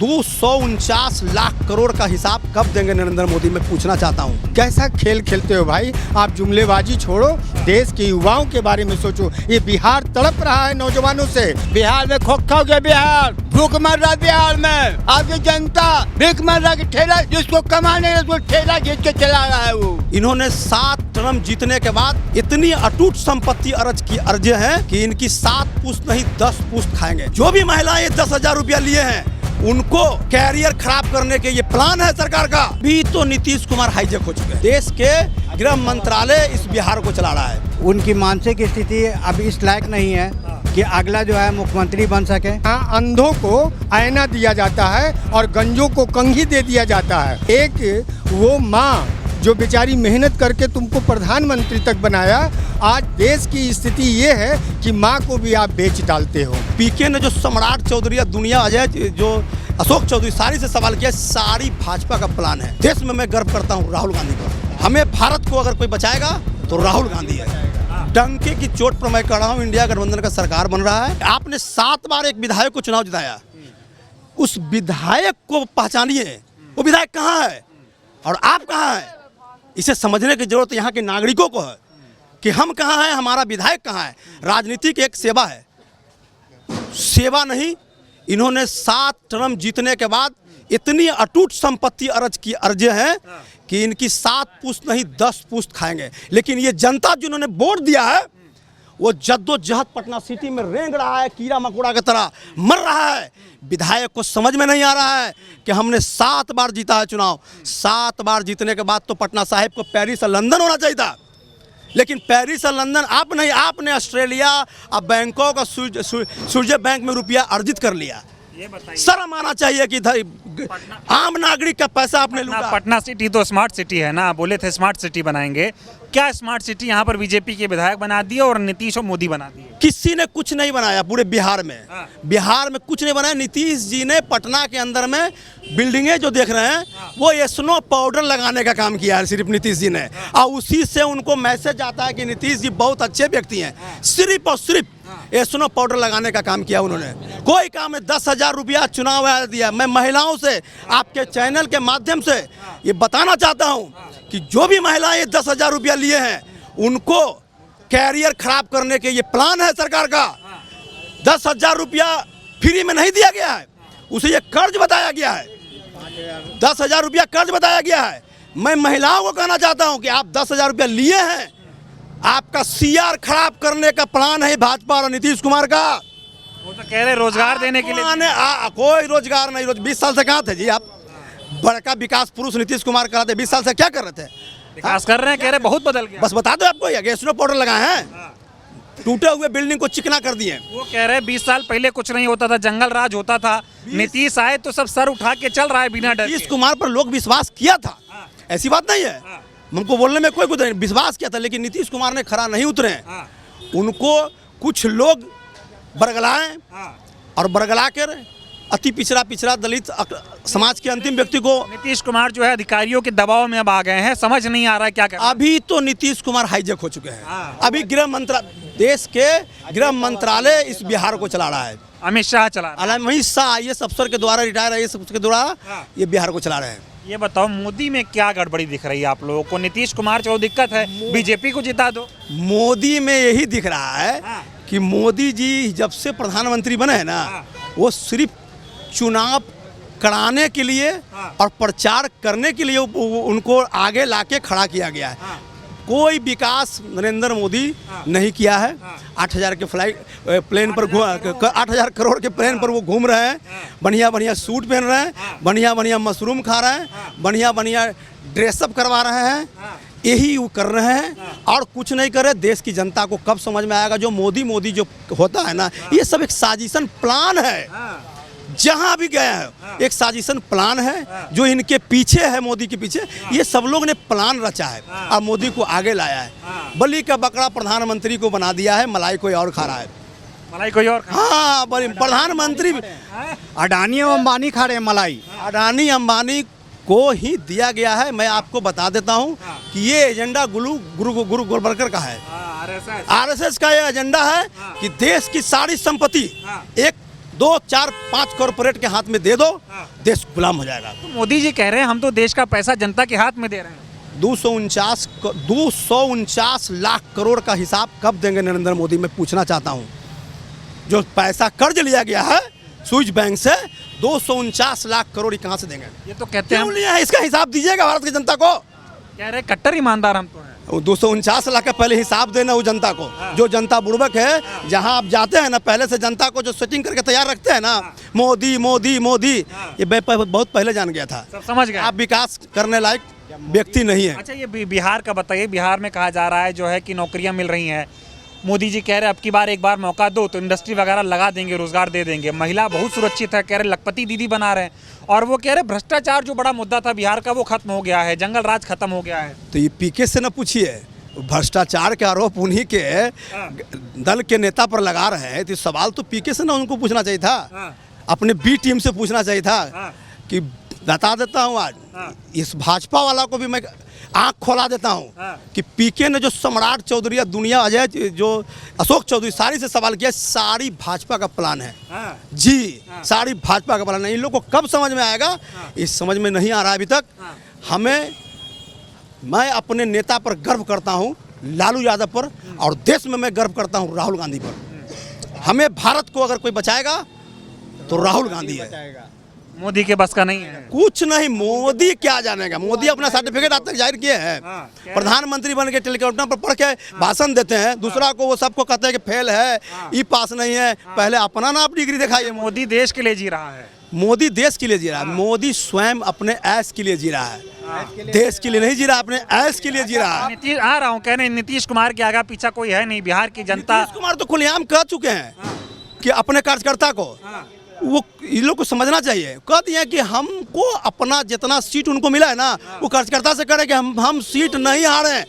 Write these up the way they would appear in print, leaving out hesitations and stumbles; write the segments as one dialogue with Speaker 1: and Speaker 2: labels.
Speaker 1: 249 लाख करोड़ का हिसाब कब देंगे नरेंद्र मोदी, मैं पूछना चाहता हूँ। कैसा खेल खेलते हो भाई आप, जुमलेबाजी छोड़ो, देश के युवाओं के बारे में सोचो। ये बिहार तड़प रहा है नौजवानों से, बिहार में खोखा हो गया, बिहार भूख मर रहा, बिहार में आपकी जनता भूख मर रहा कि ठेला जिसको कमाने उसको ठेला खींच के चला रहा है वो। इन्होंने 7 टर्म जीतने के बाद इतनी अटूट संपत्ति अर्जे है कि इनकी 7 पुश्त नहीं 10 पुश्त खाएंगे। जो भी महिलाएं 10,000 रुपया लिए हैं उनको कैरियर खराब करने के ये प्लान है सरकार का। भी तो नीतीश कुमार हाईजेक हो चुके हैं, देश के गृह मंत्रालय इस बिहार को चला रहा है।
Speaker 2: उनकी मानसिक स्थिति अब इस लायक नहीं है कि अगला जो है मुख्यमंत्री बन सके।
Speaker 3: अंधों को आईना दिया जाता है और गंजों को कंघी दे दिया जाता है। एक वो माँ जो बेचारी मेहनत करके तुमको प्रधानमंत्री तक बनाया, आज देश की स्थिति ये है कि माँ को भी आप बेच डालते हो।
Speaker 1: पीके ने जो सम्राट चौधरी दुनिया अजय जो अशोक चौधरी सारी से सवाल किया, सारी भाजपा का प्लान है। देश में मैं गर्व करता हूँ राहुल गांधी पर। हमें भारत को अगर कोई बचाएगा तो राहुल गांधी है। डंके की चोट पर मैं कह रहा हूँ, इंडिया गठबंधन का सरकार बन रहा है। आपने 7 बार एक विधायक को चुनाव जिताया, उस विधायक को पहचानिए, वो विधायक कहाँ है और आप कहाँ हैं। इसे समझने की जरूरत यहाँ के नागरिकों को है कि हम कहाँ हैं, हमारा विधायक कहाँ है। राजनीति की एक सेवा है, सेवा नहीं। इन्होंने 7 टर्म जीतने के बाद इतनी अटूट संपत्ति अर्जे हैं कि इनकी 7 पुश्त नहीं 10 पुश्त खाएंगे। लेकिन ये जनता जिन्होंने वोट दिया है वो जद्दोजहद पटना सिटी में रेंग रहा है, कीड़ा मकोड़ा की तरह मर रहा है। विधायक को समझ में नहीं आ रहा है कि हमने 7 बार जीता है चुनाव। 7 बार जीतने के बाद तो पटना साहिब को पेरिस और लंदन होना चाहिए था, लेकिन पेरिस और लंदन आप नहीं, आपने ऑस्ट्रेलिया और बैंकॉक और सूर्य बैंक में रुपया अर्जित कर लिया। शर्म आना चाहिए कि आम नागरिक का पैसा आपने लूटा।
Speaker 4: पटना सिटी तो स्मार्ट सिटी है ना, बोले थे स्मार्ट सिटी बनाएंगे। क्या स्मार्ट सिटी यहाँ पर बीजेपी के विधायक बना दिए और नीतीश और मोदी बना दिए?
Speaker 1: किसी ने कुछ नहीं बनाया पूरे बिहार में। बिहार में कुछ नहीं बनाया। नीतीश जी ने पटना के अंदर में बिल्डिंगें जो देख रहे हैं वो स्नो पाउडर लगाने का काम किया है सिर्फ नीतीश जी ने, और उसी से उनको मैसेज आता है कि नीतीश जी बहुत अच्छे व्यक्ति हैं। सिर्फ और सिर्फ स्नो पाउडर लगाने का काम किया उन्होंने, कोई काम है। 10,000 रुपया चुनाव आया दिया। मैं महिलाओं से आपके चैनल के माध्यम से ये बताना चाहता हूँ कि जो भी महिलाएं 10,000 रुपया लिए हैं उनको कैरियर खराब करने के ये प्लान है सरकार का। 10,000 रुपया फ्री में नहीं दिया गया है, उसे ये कर्ज बताया गया है। 10,000 रुपया कर्ज बताया गया है। मैं महिलाओं को कहना चाहता हूँ कि आप 10,000 रुपया लिए हैं, आपका सीआर खराब करने का प्लान है भाजपा और नीतीश कुमार का।
Speaker 4: वो तो कह रहे रोजगार देने के लिए।
Speaker 1: कोई रोजगार नहीं। 20 साल से कहाँ थे जी आप? बड़का विकास पुरुष नीतीश कुमार कराते 20 साल से क्या कर रहे थे?
Speaker 4: विकास कर रहे हैं, कह रहे बहुत बदल गया।
Speaker 1: बस बता दो आपको, स्नो पाउडर लगाए हैं, टूटे हुए बिल्डिंग को चिकना कर दिए।
Speaker 4: वो कह रहे 20 साल पहले कुछ नहीं होता था, जंगल राज होता था। नीतीश आए तो सब सर उठा के चल रहा है बिना डर।
Speaker 1: नीतीश कुमार पर लोग विश्वास किया था, ऐसी बात नहीं है, हमको बोलने में कोई नहीं, विश्वास किया था, लेकिन नीतीश कुमार ने खरा नहीं उतरे। उनको कुछ लोग बरगलाएं और बरगला कर अति पिछड़ा दलित समाज के अंतिम व्यक्ति को।
Speaker 4: नीतीश कुमार जो है अधिकारियों के दबाव में अब आ गए हैं, समझ नहीं आ रहा है क्या करें।
Speaker 1: अभी तो नीतीश कुमार हाईजेक हो चुके हैं। अभी देश के गृह मंत्रालय इस बिहार को चला रहा है।
Speaker 4: अमित शाह चला रहा है।
Speaker 1: अमित शाह IAS अफसर के द्वारा, रिटायर IAS के द्वारा ये बिहार को चला रहे हैं।
Speaker 4: ये बताओ मोदी में क्या गड़बड़ी दिख रही है आप लोगों को? नीतीश कुमार को दिक्कत है, बीजेपी को जिता दो।
Speaker 1: मोदी में यही दिख रहा है कि मोदी जी जब से प्रधानमंत्री बने हैं ना, वो सिर्फ चुनाव कराने के लिए और प्रचार करने के लिए उनको आगे लाके खड़ा किया गया है। कोई विकास नरेंद्र मोदी नहीं किया है। 8,000 के प्लेन पर 8,000 करोड़ के प्लेन पर वो घूम रहे हैं, बढ़िया बढ़िया सूट पहन रहे हैं, बढ़िया बढ़िया मशरूम खा रहे हैं, बढ़िया बढ़िया ड्रेसअप करवा रहे हैं, यही वो कर रहे हैं और कुछ नहीं कर रहे। देश की जनता को कब समझ में आएगा जो मोदी जो होता है ना, ये सब एक साजिशन प्लान है। जहां भी गया है एक साजिशन प्लान है जो इनके पीछे है, मोदी के पीछे। ये सब लोग ने प्लान रचा है और मोदी को आगे लाया है। बलि का बकरा प्रधानमंत्री को बना दिया है, मलाई कोई और खा रहा है।
Speaker 4: मलाई कोई और?
Speaker 1: हाँ, प्रधानमंत्री
Speaker 2: अडानी और अंबानी खा रहे हैं मलाई।
Speaker 1: अडानी अंबानी को ही दिया गया है। मैं आपको बता देता हूँ कि ये एजेंडा गुरु गोलवलकर का है, RSS का ये एजेंडा है कि देश की सारी संपत्ति एक दो चार पांच कॉरपोरेट के हाथ में दे दो, देश गुलाम हो जाएगा।
Speaker 4: तो मोदी जी कह रहे हैं हम तो देश का पैसा जनता के हाथ में दे रहे हैं।
Speaker 1: 249 लाख करोड़ का हिसाब कब देंगे नरेंद्र मोदी, मैं पूछना चाहता हूं। जो पैसा कर्ज लिया गया है स्विस बैंक से 249 लाख करोड़ कहां से देंगे?
Speaker 4: ये तो कहते हैं
Speaker 1: क्यों लिया है, इसका हिसाब दीजिएगा भारत की जनता को।
Speaker 4: कह रहे कट्टर ईमानदार हम तो हैं।
Speaker 1: 249 लाख का पहले हिसाब देना वो जनता को। जो जनता बुड़बक है, जहां आप जाते हैं ना, पहले से जनता को जो सेटिंग करके तैयार रखते हैं ना, मोदी मोदी मोदी, ये मैं बहुत पहले जान गया था।
Speaker 4: सब समझ गए
Speaker 1: आप विकास करने लायक व्यक्ति नहीं है।
Speaker 4: अच्छा, ये बिहार का बताइए। बिहार में कहा जा रहा है जो है कि नौकरियां मिल रही हैं। मोदी जी कह रहे हैं अब की बार एक बार मौका दो तो इंडस्ट्री वगैरह लगा देंगे, रोजगार दे देंगे। महिला बहुत सुरक्षित है, कह रहे लखपति दीदी बना रहे हैं। और वो कह रहे भ्रष्टाचार जो बड़ा मुद्दा था बिहार का वो खत्म हो गया है, जंगल राज खत्म हो गया है।
Speaker 1: तो ये पीके से न पूछिए, भ्रष्टाचार के आरोप उन्हीं के दल के नेता पर लगा रहे हैं। तो सवाल तो पीके से ना उनको पूछना चाहिए था, अपने बी टीम से पूछना चाहिए था। कि बता देता हूँ आज इस भाजपा वाला को भी मैं आंख खोला देता हूँ कि पीके ने जो सम्राट चौधरी या दुनिया अजय जो अशोक चौधरी सारी से सवाल किया, सारी भाजपा का प्लान है जी, सारी भाजपा का प्लान है। इन लोग को कब समझ में आएगा, इस समझ में नहीं आ रहा अभी तक। मैं अपने नेता पर गर्व करता हूं, लालू यादव पर, और देश में मैं गर्व करता हूं राहुल गांधी पर। हमें भारत को अगर कोई बचाएगा तो राहुल गांधी है,
Speaker 4: मोदी के बस का नहीं है।
Speaker 1: कुछ नहीं। मोदी क्या जानेगा, मोदी अपना सर्टिफिकेट आज तक जाहिर किए हैं। प्रधानमंत्री बन के टेलीकॉप्टर पर पढ़ के भाषण देते हैं, दूसरा को वो सबको कहते हैं कि फेल है, ई पास नहीं है। पहले अपना ना आप डिग्री दिखाइए।
Speaker 4: मोदी देश के लिए जी रहा है।
Speaker 1: मोदी देश के लिए जी रहा है। मोदी स्वयं अपने ऐश के लिए जी रहा है, देश के लिए नहीं जी रहा, अपने ऐश के लिए जी रहा है।
Speaker 4: नीतीश आ रहा हूँ कहने, नीतीश कुमार के आगे पीछा कोई है नहीं। बिहार की जनता,
Speaker 1: नीतीश कुमार तो खुलेआम कह चुके हैं कि अपने कार्यकर्ता को, वो इन लोग को समझना चाहिए। कह दिए कि हमको अपना जितना सीट उनको मिला है ना, वो कार्यकर्ता से करे कि हम सीट नहीं हारे,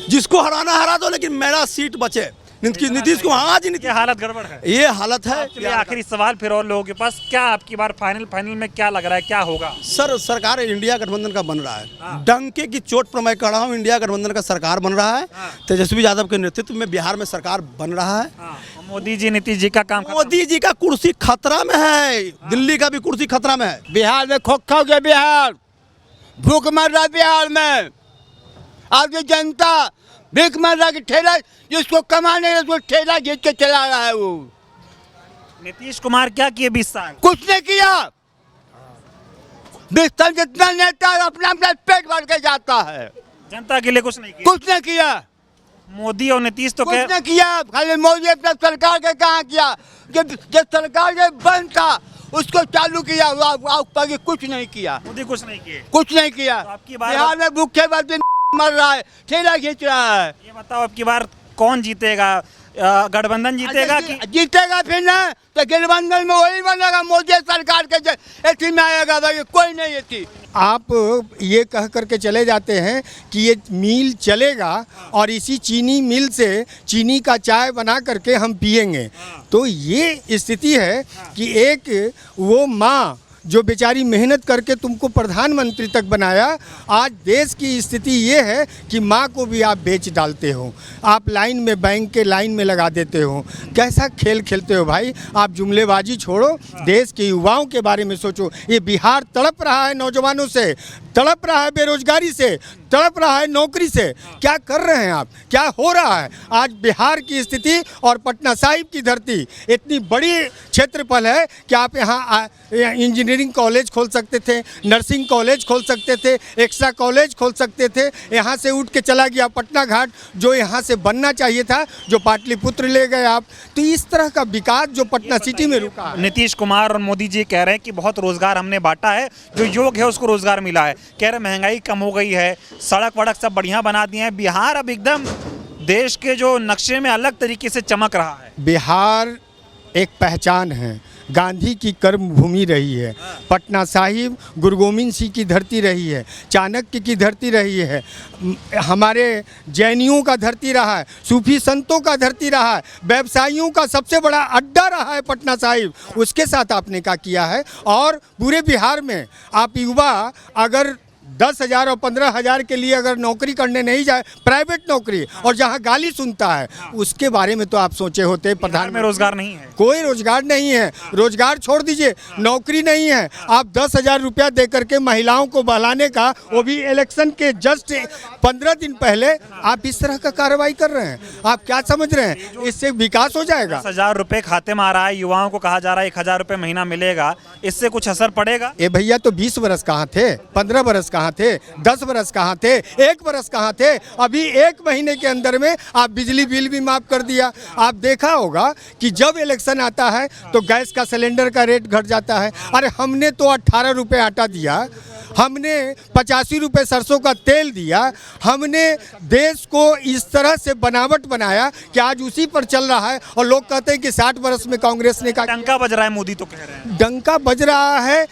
Speaker 1: जिसको हराना हरा दो, लेकिन मेरा सीट बचे। नीतीश कुमार, हाँ जी,
Speaker 4: ये हालत गड़बड़ है,
Speaker 1: ये हालत है।
Speaker 4: चलिए आखिरी सवाल फिर और लोगों के पास, क्या आपकी बार फाइनल में क्या लग रहा है, क्या होगा?
Speaker 1: सर, सरकार इंडिया गठबंधन का बन रहा है। डंके की चोट पर मैं कह रहा हूँ, इंडिया गठबंधन का सरकार बन रहा है। तेजस्वी यादव के नेतृत्व में बिहार में सरकार बन रहा है।
Speaker 4: मोदी जी नीतीश जी का काम,
Speaker 1: मोदी जी का कुर्सी खतरा में है, दिल्ली का भी कुर्सी खतरा में है।
Speaker 5: बिहार में खोखा हो गया, बिहार भूख मर रहा है। बिहार में आज की जनता भीख मर रहा है। ठेला जिसको कमाने उसको ठेला घींच के चला रहा है। वो
Speaker 4: नीतीश कुमार क्या किए 20 साल?
Speaker 5: कुछ नहीं किया। 20 साल जितना नेता अपना अपना पेट भर के जाता है,
Speaker 4: जनता के लिए कुछ नहीं किया।
Speaker 5: कुछ नहीं किया।
Speaker 4: मोदी और नीतीश तो
Speaker 5: कुछ नहीं किया। खाली मोदी अपना सरकार के कहाँ किया, जब सरकार के बंद था उसको चालू किया, कुछ नहीं किया।
Speaker 4: मोदी कुछ नहीं किए,
Speaker 5: कुछ नहीं किया।
Speaker 4: तो आपकी बात,
Speaker 5: बिहार में भूखे वर्दी मर रहा है, ठेला खींच रहा है।
Speaker 4: ये बताओ अब की बार कौन जीतेगा? गठबंधन जीतेगा कि
Speaker 5: जीतेगा? फिर ना तो गठबंधन में वही बनेगा, मोदी सरकार के में आएगा, भाई कोई नहीं है थी।
Speaker 3: आप ये कह करके चले जाते हैं कि ये मिल चलेगा और इसी चीनी मिल से चीनी का चाय बना करके हम पिएंगे। तो ये स्थिति है कि एक वो माँ जो बेचारी मेहनत करके तुमको प्रधानमंत्री तक बनाया, आज देश की स्थिति ये है कि माँ को भी आप बेच डालते हो। आप लाइन में, बैंक के लाइन में लगा देते हो। कैसा खेल खेलते हो भाई? आप जुमलेबाजी छोड़ो, देश के युवाओं के बारे में सोचो। ये बिहार तड़प रहा है नौजवानों से, तड़प रहा है बेरोजगारी से, तड़प रहा है नौकरी से। क्या कर रहे हैं आप? क्या हो रहा है? आज बिहार की स्थिति और पटना साहिब की धरती इतनी बड़ी क्षेत्रफल है कि आप यहाँ इंजीनियरिंग कॉलेज खोल सकते थे, नर्सिंग कॉलेज खोल सकते थे, एक्स्ट्रा कॉलेज खोल सकते थे। यहाँ से उठ के चला गया पटना घाट, जो यहाँ से बनना चाहिए था, जो पाटलिपुत्र ले गए आप। तो इस तरह का विकास जो पटना सिटी में रुका है।
Speaker 4: नीतीश कुमार और मोदी जी कह रहे हैं कि बहुत रोजगार हमने बांटा है, जो योग्य है उसको रोजगार मिला है। कह रहे महंगाई कम हो गई है, सड़क वड़क सब बढ़िया बना दिए हैं। बिहार अब एकदम देश के जो नक्शे में अलग तरीके से चमक रहा है।
Speaker 3: बिहार एक पहचान है, गांधी की कर्म भूमि रही है। पटना साहिब गुरु गोविंद सिंह की धरती रही है, चाणक्य की धरती रही है, हमारे जैनियों का धरती रहा है, सूफी संतों का धरती रहा है, व्यवसायियों का सबसे बड़ा अड्डा रहा है पटना साहिब। उसके साथ आपने क्या किया है? और पूरे बिहार में आप युवा अगर 10,000 और 15,000 के लिए अगर नौकरी करने नहीं जाए, प्राइवेट नौकरी, और जहाँ गाली सुनता है, उसके बारे में तो आप सोचे होते
Speaker 4: बिहार
Speaker 3: प्रधान
Speaker 4: में रोजगार नहीं है।
Speaker 3: कोई रोजगार नहीं है, रोजगार छोड़ दीजिए, नौकरी नहीं है। आप 10,000 रुपया दे करके महिलाओं को बहलाने का, वो भी इलेक्शन के जस्ट 15 दिन पहले, आप इस तरह का कार्रवाई कर रहे हैं। आप क्या समझ रहे हैं इससे विकास हो जाएगा?
Speaker 4: 10,000 रुपए खाते में आ रहा है, युवाओं को कहा जा रहा है 1,000 रुपए महीना मिलेगा, इससे कुछ असर पड़ेगा?
Speaker 3: ए भैया, तो 20 बरस कहाँ थे, 15 बरस कहाँ थे, 10 बरस कहाँ थे, 1 बरस कहाँ थे? अभी 1 महीने के अंदर में आप बिजली बिल भी माफ कर दिया। आप देखा होगा कि जब इलेक्शन आता है तो गैस का सिलेंडर का रेट घट जाता है। अरे हमने तो 18 रुपये आटा दिया, हमने 85 रुपये सरसों का तेल दिया, हमने देश को इस तरह से बनावट बनाया कि आज उसी पर चल रहा है। और लोग कहते हैं कि 60 बरस में कांग्रेस ने कहा।
Speaker 4: डंका बज रहा है, मोदी तो कह रहे हैं।
Speaker 3: डंका बज रहा है,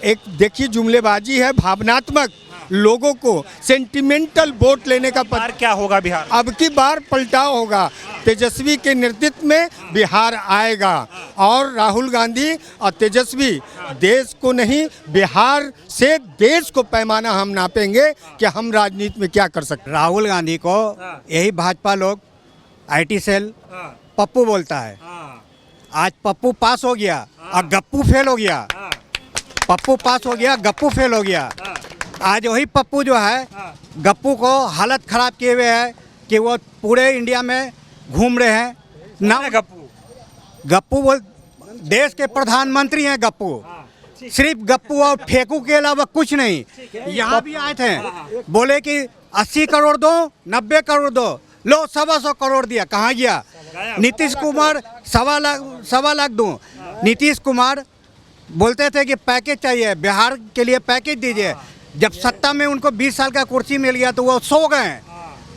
Speaker 3: एक देखिए जुमलेबाजी है, भावनात्मक, लोगों को सेंटिमेंटल वोट लेने का
Speaker 4: बिहार क्या होगा? बिहार
Speaker 3: अब की बार पलटाव होगा, तेजस्वी के नेतृत्व में बिहार आएगा। और राहुल गांधी और तेजस्वी देश को नहीं, बिहार से देश को पैमाना हम नापेंगे कि हम राजनीति में क्या कर सकते हैं।
Speaker 2: राहुल गांधी को यही भाजपा लोग IT सेल पप्पू बोलता है। आज पप्पू पास हो गया और गप्पू फेल हो गया। पप्पू पास हो गया, गप्पू फेल हो गया। आज वही पप्पू जो है गप्पू को हालत खराब किए हुए है कि वो पूरे इंडिया में घूम रहे हैं। ना गप्पू बोल देश के प्रधानमंत्री हैं गप्पू, सिर्फ गप्पू और फेंकू के अलावा कुछ नहीं। यहाँ भी आए थे, बोले कि 80 करोड़ दो, 90 करोड़ दो, लो 125 करोड़ दिया, कहाँ गया? नीतीश कुमार 1.25 लाख दूँ। नीतीश कुमार बोलते थे कि पैकेज चाहिए, बिहार के लिए पैकेज दीजिए। जब सत्ता में उनको 20 साल का कुर्सी मिल गया तो वो सो गए,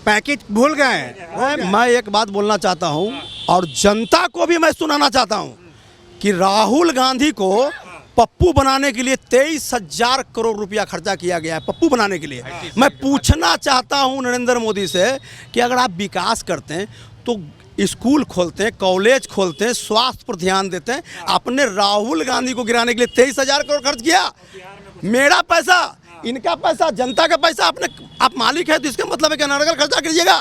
Speaker 2: पैकेज भूल गए।
Speaker 1: मैं एक बात बोलना चाहता हूं और जनता को भी मैं सुनाना चाहता हूं कि राहुल गांधी को पप्पू बनाने के लिए 23,000 करोड़ रुपया खर्चा किया गया है, पप्पू बनाने के लिए। मैं पूछना चाहता हूं नरेंद्र मोदी से कि अगर आप विकास करते हैं तो स्कूल खोलते हैं, कॉलेज खोलते हैं, स्वास्थ्य पर ध्यान देते हैं। आपने राहुल गांधी को गिराने के लिए 23,000 करोड़ खर्च किया। मेरा पैसा, इनका पैसा, जनता का पैसा, आप मालिक है तो इसका मतलब है कि अनर्गल खर्चा कीजिएगा।